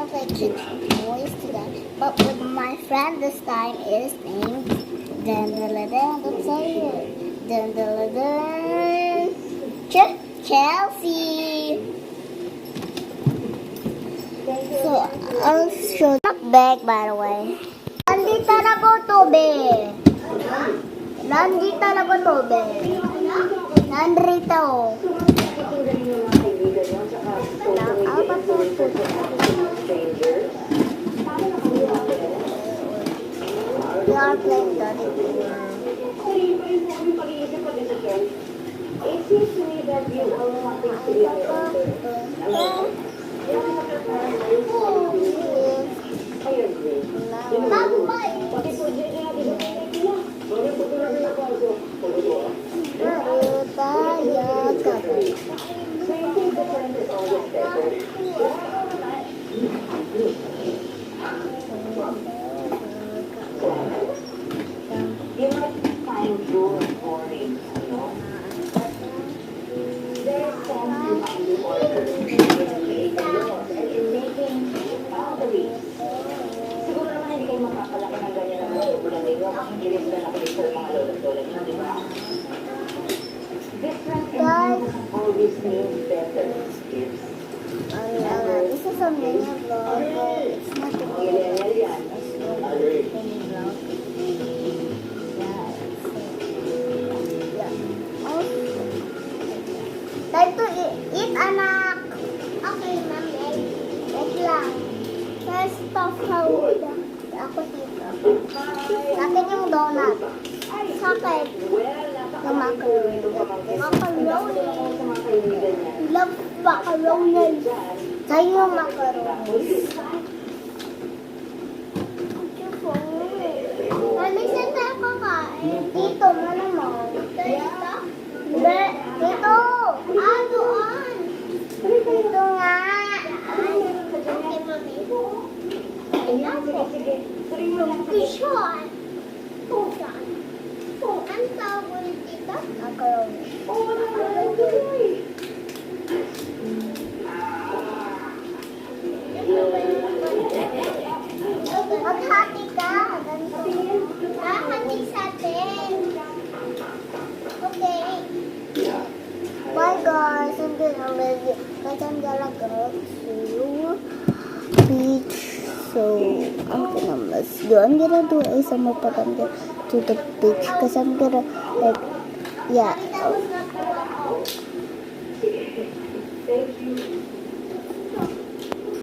sounds like kids' voice today. But with my friend this time is named Dun. Let's say it. Dun. Chelsea. So I'll show not bag, by the way. Nandito na po tube. Nandito na po tube. Nandito. I'll put it. We are playing Daddy. It seems to me that you all want to see it. I agree. Pati po dyan na natin sa kanya sila. Mga pagkulang na kaso. So you think the friend is always better? You might find your boring, no? There is some to find the order and in making boundaries. Siguro naman hindi kayo makapalaki ng ganyan ng mga tubulan ninyo kung hindi rin sila nakilig sa mga lola-lola nyo, di ba? Different and doesn't always mean better, kids. This is a mini vlog. It's not a Millennial yan. mini vlog. Time to eat, anak. Okay, mami. Wait lang. First of all, ako dito. Akin yung donut. Sa akin, yung macaroni. Macaroni. Love macaroni. Sa'yo yung macaroni. Mami, saan tayo kakain? Dito, malamang. Dito? Hindi. Dito. Doon. Dito nga. Okay, mami. Location. Kung saan? Kung ang tawag dito? Macaroni. Maghati ka. Hati sa atin. Okay. Bye guys. I'm gonna go to beach. So I'm gonna do ASMR, but I'm gonna to the beach because I'm gonna like, yeah. Thank you.